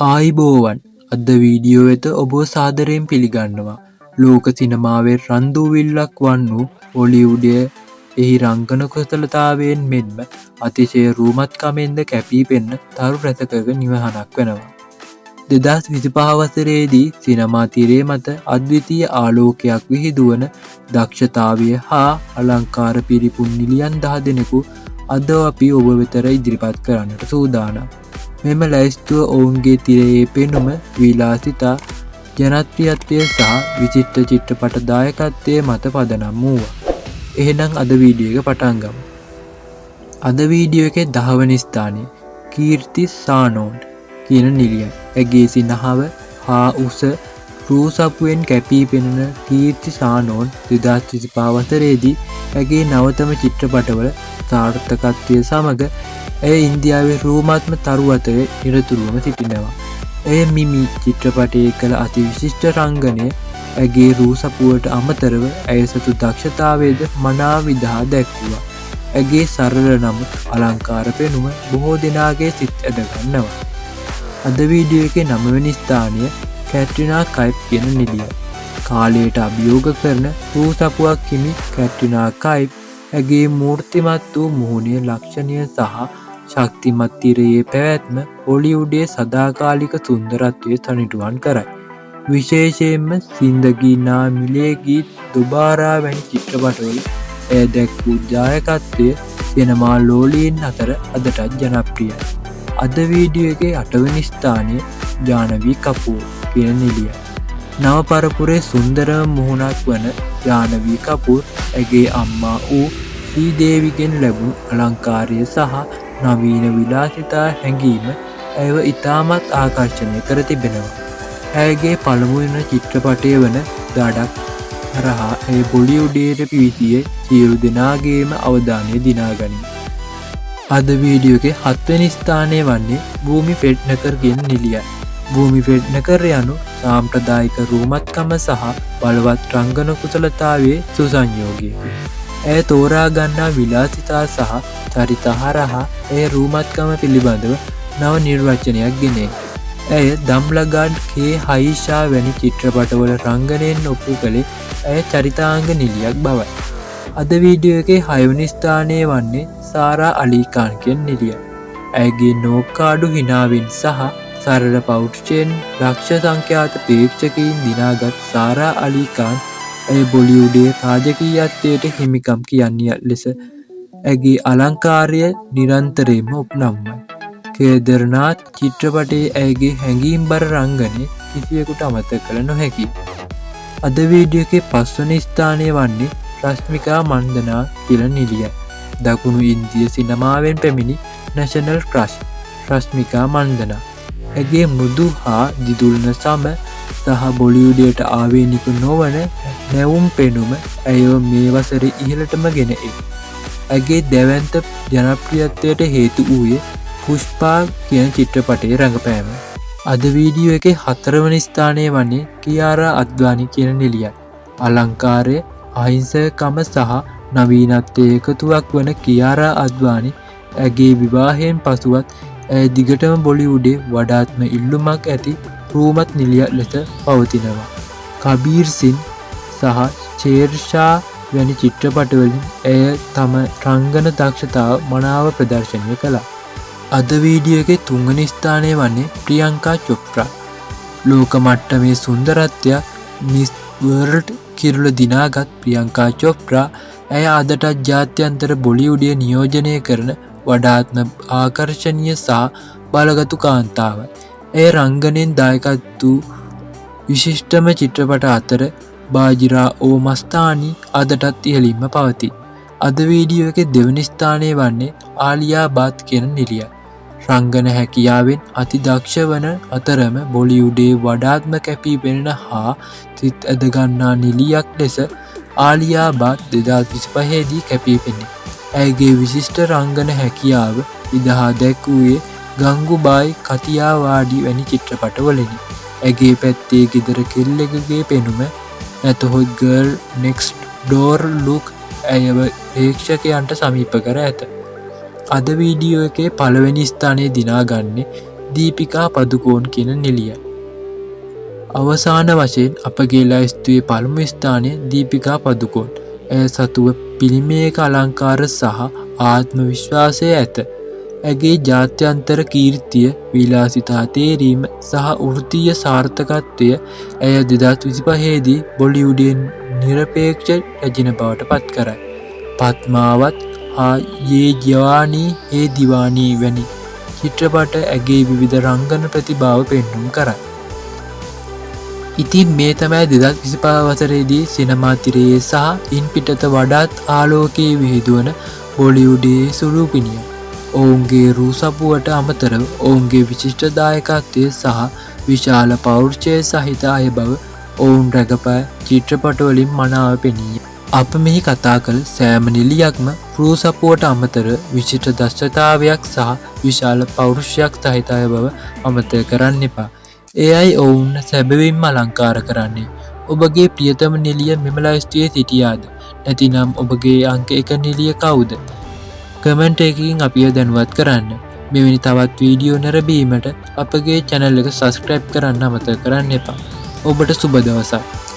ආයිබෝවන් අද වීඩියෝ වෙත ඔබ සාදරයෙන් පිළිගන්නවා. ලෝක සිනමාවේ රන්දුවිල්ලක් වන්නු හොලිවුඩය එහි රංගන කුසලතාවයෙන් මෙන්ම අතිශය රූමත්කමෙන්ද කැපී පෙන්න තරු රැසකක නිවහනක් වෙනවා. 2025 වසරේදී සිනමා තිරය මත අද්විතීය ආලෝකයක් විහිදුවන දක්ෂතාවය හා අලංකාර පිරිපුන් නිලියන් 10 දෙනෙකු අද අපි ඔබ වෙතර ඉදිරිපත් කරන්නට සූදානම්. මෙම ලැයිස්තුව ඔවුන්ගේ තිරයේ පෙනුම විලාසිතා ජනප්‍රියත්වය සහ විචිත්‍ර චිත්‍රපට දායකත්වය මත පදනම් වූවා. එහෙනම් අද වීඩියෝ එක පටන් ගමු. අද වීඩියෝ එකේ 10 වෙනි ස්ථානයේ කීර්ති සානෝන් කියන නිලියන්. ඇගේ සිනහව හා උස රූ සපුවෙන් කැපී පෙනෙන කීර්ති සානෝන් 2025 වසරේදී ඇගේ නවතම චිත්‍රපටවල සාර්ථකත්වය සමග ඇය ඉන්දියාවේ රූමත්ම තරු අතරේ නිරතුරුවම සිටිනවා. ඇය මිමි චිත්‍රපටයේ කළ අති විශිෂ්ට රංගනය ඇගේ රූ සපුවට අමතරව ඇය සතු දක්ෂතාවයද මනා විදහා දැක්වුවා. ඇගේ සරල නමුත් අලංකාර පෙනුම බොහෝ දෙනාගේ සිත් ඇදගන්නවා. අද වීඩියෝ එකේ 9 වෙනි ස්ථානය කැට්රිනා කයිප් කියන නිලිය. කාලයට අභියෝග කරන රූ සපුවක් හිමි කැට්රිනා කයිප් ඇගේ මූර්තිමත් වූ මුහුණේ ලක්ෂණය සහ ශක්තිමත් තිරයේ පැවැත්ම හොලිවුඩයේ සදාකාලික සුන්දරත්වය තනිටුවන් කරයි. විශේෂයෙන්ම සින්දගී නා මිලේ ගීත් දුබාරා වැනි චිත්‍රපටවල ඇය දැක්වූ දායකත්වය සිනමා ලෝලීන් අතර අදටත් ජනප්‍රියයි. අද වීඩියෝ එකේ 8 වෙනි ස්ථානය ජානවී කපූර් කියන නිලිය. නව පරපුරේ සුන්දරම මුහුණක් වන ජානවී කපූර් ඇගේ අම්මා වූ ශ්‍රීදේවිගෙන් ලැබුණු අලංකාරය සහ නවීන විලාසිතා හැඟීම ඇයව ඉතාමත් ආකර්ෂණය කර තිබෙනවා. ඇයගේ පළමුවන චිත්‍රපටය වන දඩක් හරහා ඇය බොලිවුඩයට පිවිසියේ සියලු දෙනාගේම අවධානය දිනාගනී. අද වීඩියෝ එකේ 7 වෙනි ස්ථානය වන්නේ භූමි ෆෙඩ්නකර් කියන නිලියයි. භූමි ෆෙඩ්නකර් යනු සාම්ප්‍රදායික රූමත්කම සහ බලවත් රංගන කුසලතාවයේ සුසංයෝගයකි. ඇය තෝරා ගන්නා විලාසිතා සහ චරිත හරහා ඇය රූමත්කම පිළිබඳව නව නිර්වචනයක් ගෙනේ. ඇය දම්ලගඩ් කේ හයිෂා වැනි චිත්‍රපටවල රංගනයෙන් ඔප්පු කළේ ඇය චරිතාංග නිලියක් බවයි. අද වීඩියෝ එකේ 6 වෙනි ස්ථානය වන්නේ සාරා අලි ඛාන් කියන නිලිය. ඇයගේ නෝක්කාඩු හිනාවෙන් සහ සරල පෞරුෂයෙන් ලක්ෂ සංඛ්‍යාත ප්‍රේක්ෂකයින් දිනාගත් සාරා අලි ඛාන් ඇය බොලිවුඩයේ රාජකීයත්වයට හිමිකම් කියන්නේ ලෙස ඇගේ අලංකාරය නිරන්තරයෙන්ම ඔප්නම්වයි. කේදර්නාත් චිත්‍රපටයේ ඇයගේ හැඟීම්බර රංගනය කිසිවෙකුට අමතක කළ නොහැකි. අද වීඩියෝ එකේ 5 වෙනි ස්ථානය වන්නේ රශ්මිකා මන්දනා කියන නිලියයි. දකුණු ඉන්දිය සිනමාවෙන් පැමිණි නැෂනල් ක්‍රෂ් රශ්මිකා මන්දනා. ඇගේ මෘදු හා දිදුල්න සම සහ බොලිවුඩයට ආවේනික නොවන නැවුම් පෙනුම ඇයව මේ වසරේ ඉහළටම ගෙන එයි. ඇගේ දැවැන්ත ජනප්‍රියත්වයට හේතු වූයේ පුෂ්පා කියන චිත්‍රපටයේ රඟපෑම. අද වීඩියෝ එකේ 4 වෙනි ස්ථානය වන්නේ කියාරා අද්වානි කියන නිලියයි. අලංකාරය, අහිංසකකම සහ නවීනත්වයේ එකතුවක් වන කියාරා අද්වානි ඇගේ විවාහයෙන් පසුවත් ඇය දිගටම බොලිවුඩේ වඩාත්ම ඉල්ලුමක් ඇති රූමත් නිලියක් ලෙස පවතිනවා. කබීර් සිං සහ ෂේර්ෂා වැනි චිත්‍රපටවලින් ඇය තම රංගන දක්ෂතාව මනාව ප්‍රදර්ශනය කළා. අද වීඩියෝ එකේ 3 වෙනි ස්ථානය වන්නේ ප්‍රියංකා චොප්රා. ලෝක මට්ටමේ සුන්දරත්වයක් මිස් වර්ල්ඩ් කිරුළ දිනාගත් ප්‍රියංකා චොප්රා ඇය අදටත් ජාත්‍යන්තර බොලිවුඩය නියෝජනය කරන වඩාත්ම ආකර්ශනීය සහ බලගතු කාන්තාවයි. ඇය රංගනයෙන් දායකත්ව වූ විශිෂ්ටම චිත්‍රපට අතර බාජිරා ඕ මස්තානි අදටත් ඉහළින්ම පවතී. අද වීඩියෝ එකේ 2 වෙනි ස්ථානය වන්නේ ආලියා බාත් කියන නිලියයි. රංගන හැකියාවෙන් අති දක්ෂ වන අතරම බොලිවුඩයේ වඩාත්ම කැපී පෙනෙන හා සිත් ඇදගන්නා නිලියක් ලෙස ආලියා බාත් 2025 දී කැපී පෙනේ. ඇයගේ විශිෂ්ට රංගන හැකියාව විදහා දැක්වූයේ ගංගුබායි කතියාවාඩි වැනි චිත්‍රපටවලිනි. ඇගේ පැත්තේ ගෙදර කෙල්ලෙකුගේ පෙනුම නැතහොත් ගර්ල් නෙක්ස්ට් ඩෝර් ලුක් ඇයව ප්‍රේක්ෂකයන්ට සමීප කර ඇත. අද වීඩියෝ එකේ 1 වෙනි ස්ථානයේ දිනාගන්නේ දීපිකා පදුකෝන් කියන නිළිය. අවසාන වශයෙන් අපගේ ලයිස්තුවේ පළමු ස්ථානය දීපිකා පදුකෝන්. ඇය සතුව පිළිමයක අලංකාර සහ ආත්ම විශ්වාසය ඇත. ඇගේ ජාත්‍යන්තර කීර්තිය, විලාසිතා තේරීම සහ වෘත්තීය සාර්ථකත්වය ඇය 2025 දී බොලිවුඩයේ නිරපේක්ෂ රැජින බවට පත් කරයි. පත්මාවත් හා යේ ජවානී හේ දිවානී වැනි චිත්‍රපට ඇගේ විවිධ රංගන ප්‍රතිභාව පෙන්නුම් කරයි. ඉතින් මේ තමයි 2025 වසරේදී සිනමා තිරයේ සහ ඉන් පිටත වඩාත් ආලෝකයේ විහිදුවන බොලිවුඩයේ සුළුපිනිය. ඔවුන්ගේ රූ සපුවට අමතරව ඔවුන්ගේ විශිෂ්ට දායකත්වය සහ විශාල පෞරුෂය සහිත අය බව ඔවුන් රැගපෑ චිත්‍රපටවලින් මනාව පෙනී. අප මෙහි කතා කළ සෑම නිළියක්ම රූ සපුවට අමතර විශිෂ්ට දක්ෂතාවයක් සහ විශාල පෞරුෂයක් සහිත අය බව අමතක කරන්න එපා. එයයි ඔවුන් සැබවින්ම අලංකාර කරන්නේ. ඔබගේ ප්‍රියතම නිළිය මෙම ලයිස්තුවේ සිටියාද? නැතිනම් ඔබගේ අංක 1 නිළිය කවුද? කමෙන්ට් එකකින් අපිව දැනුවත් කරන්න. මෙවැනි තවත් වීඩියෝ නැරඹීමට අපගේ channel එක subscribe කරන්න අමතක කරන්න එපා. ඔබට සුබ දවසක්.